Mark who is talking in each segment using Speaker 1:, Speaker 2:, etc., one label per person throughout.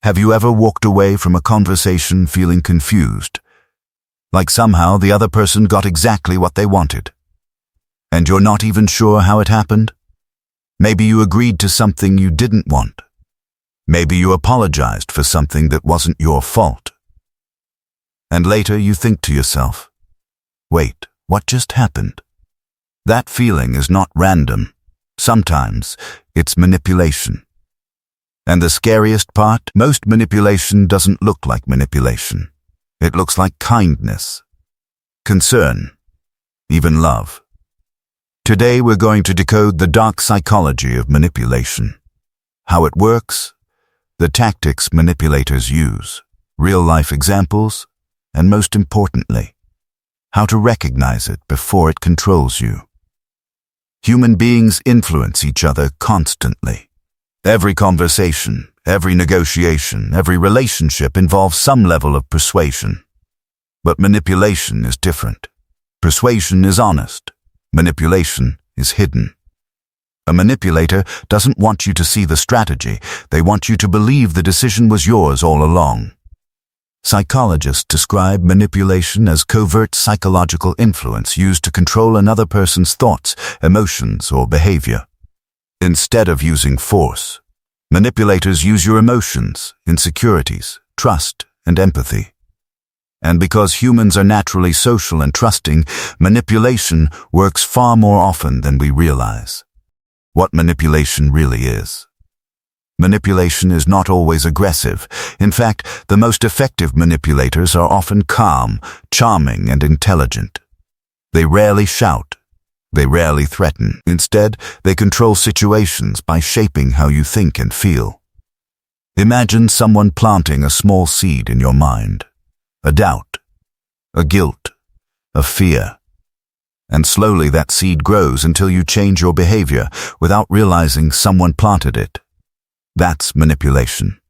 Speaker 1: Have you ever walked away from a conversation feeling confused? Like somehow the other person got exactly what they wanted. And you're not even sure how it happened? Maybe you agreed to something you didn't want. Maybe you apologized for something that wasn't your fault. And later you think to yourself, wait, what just happened? That feeling is not random. Sometimes it's manipulation. And the scariest part, most manipulation doesn't look like manipulation. It looks like kindness, concern, even love. Today we're going to decode the dark psychology of manipulation, how it works, the tactics manipulators use, real-life examples, and most importantly, how to recognize it before it controls you. Human beings influence each other constantly. Every conversation, every negotiation, every relationship involves some level of persuasion. But manipulation is different. Persuasion is honest. Manipulation is hidden. A manipulator doesn't want you to see the strategy. They want you to believe the decision was yours all along. Psychologists describe manipulation as covert psychological influence used to control another person's thoughts, emotions, or behavior. Instead of using force, manipulators use your emotions, insecurities, trust, and empathy. And because humans are naturally social and trusting, manipulation works far more often than we realize. What manipulation really is. Manipulation is not always aggressive. In fact, the most effective manipulators are often calm, charming, and intelligent. They rarely shout. They rarely threaten. Instead, they control situations by shaping how you think and feel. Imagine someone planting a small seed in your mind. A doubt, a guilt, a fear. And slowly that seed grows until you change your behavior without realizing someone planted it. That's manipulation.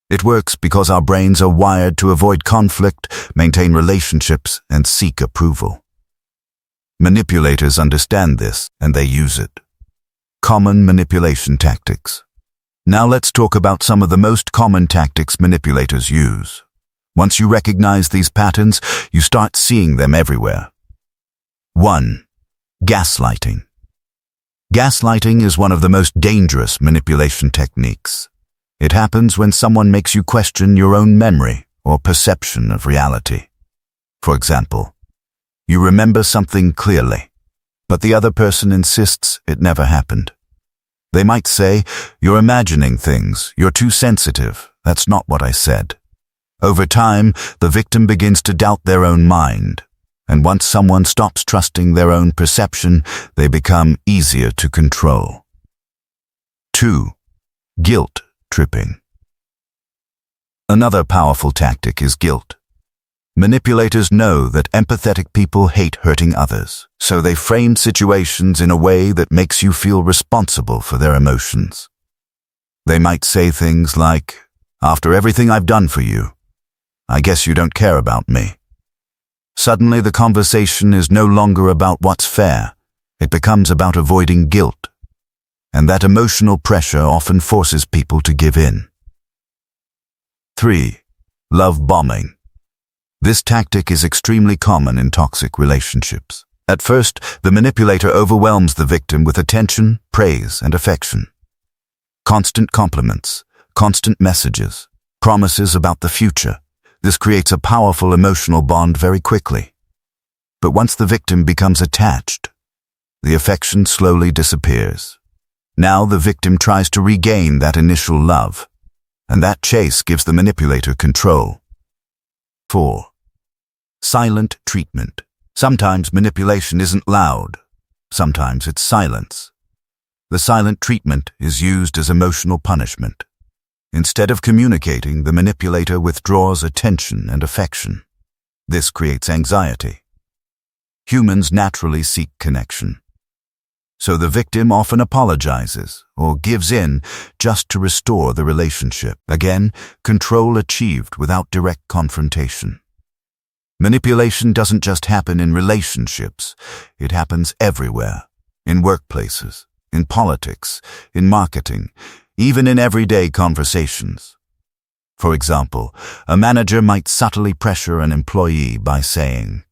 Speaker 1: It works because our brains are wired to avoid conflict, maintain relationships, and seek approval. Manipulators understand this, and they use it. Common manipulation tactics. Now let's talk about some of the most common tactics manipulators use. Once you recognize these patterns, you start seeing them everywhere. 1. Gaslighting. Gaslighting is one of the most dangerous manipulation techniques. It happens when someone makes you question your own memory or perception of reality. For example, you remember something clearly, but the other person insists it never happened. They might say, "You're imagining things, you're too sensitive, that's not what I said." Over time, the victim begins to doubt their own mind, and once someone stops trusting their own perception, they become easier to control. 2. Guilt tripping. Another powerful tactic is guilt. Manipulators know that empathetic people hate hurting others, so they frame situations in a way that makes you feel responsible for their emotions. They might say things like, "After everything I've done for you, I guess you don't care about me." Suddenly the conversation is no longer about what's fair. It becomes about avoiding guilt. And that emotional pressure often forces people to give in. 3. Love bombing. This tactic is extremely common in toxic relationships. At first, the manipulator overwhelms the victim with attention, praise, and affection. Constant compliments, constant messages, promises about the future. This creates a powerful emotional bond very quickly. But once the victim becomes attached, the affection slowly disappears. Now the victim tries to regain that initial love, and that chase gives the manipulator control. 4. Silent treatment. Sometimes manipulation isn't loud. Sometimes it's silence. The silent treatment is used as emotional punishment. Instead of communicating, the manipulator withdraws attention and affection. This creates anxiety. Humans naturally seek connection. So the victim often apologizes or gives in just to restore the relationship. Again, control achieved without direct confrontation. Manipulation doesn't just happen in relationships. It happens everywhere. In workplaces, in politics, in marketing, even in everyday conversations. For example, a manager might subtly pressure an employee by saying,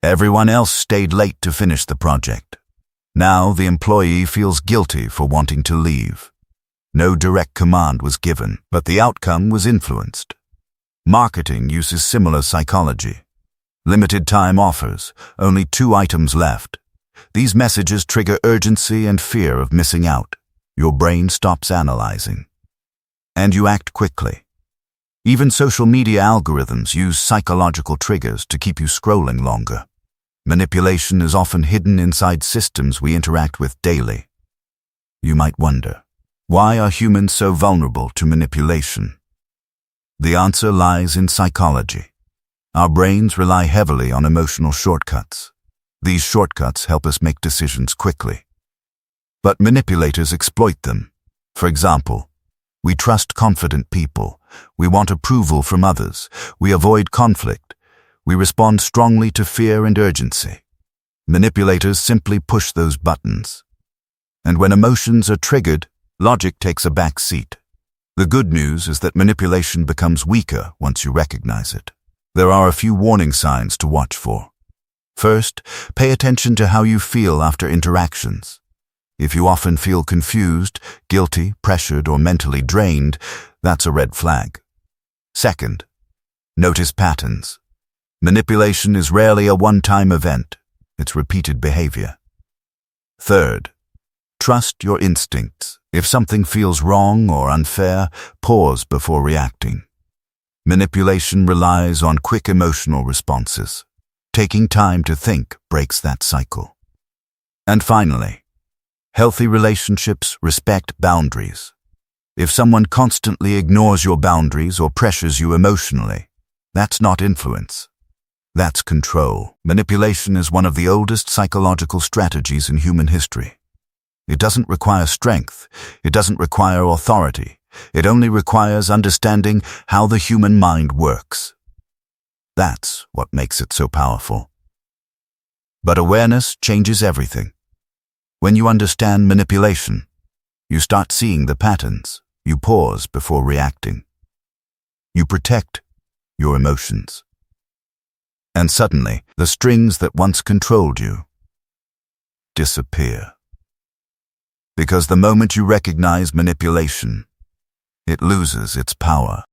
Speaker 1: "Everyone else stayed late to finish the project." Now the employee feels guilty for wanting to leave. No direct command was given, but the outcome was influenced. Marketing uses similar psychology. Limited time offers, only 2 items left. These messages trigger urgency and fear of missing out. Your brain stops analyzing. And you act quickly. Even social media algorithms use psychological triggers to keep you scrolling longer. Manipulation is often hidden inside systems we interact with daily. You might wonder, why are humans so vulnerable to manipulation? The answer lies in psychology. Our brains rely heavily on emotional shortcuts. These shortcuts help us make decisions quickly. But manipulators exploit them. For example, we trust confident people. We want approval from others. We avoid conflict. We respond strongly to fear and urgency. Manipulators simply push those buttons. And when emotions are triggered, logic takes a back seat. The good news is that manipulation becomes weaker once you recognize it. There are a few warning signs to watch for. First, pay attention to how you feel after interactions. If you often feel confused, guilty, pressured, or mentally drained, that's a red flag. Second, notice patterns. Manipulation is rarely a one-time event. It's repeated behavior. Third, trust your instincts. If something feels wrong or unfair, pause before reacting. Manipulation relies on quick emotional responses. Taking time to think breaks that cycle. And finally, healthy relationships respect boundaries. If someone constantly ignores your boundaries or pressures you emotionally, that's not influence. That's control. Manipulation is one of the oldest psychological strategies in human history. It doesn't require strength. It doesn't require authority. It only requires understanding how the human mind works. That's what makes it so powerful. But awareness changes everything. When you understand manipulation, you start seeing the patterns. You pause before reacting. You protect your emotions. And suddenly, the strings that once controlled you disappear. Because the moment you recognize manipulation, it loses its power.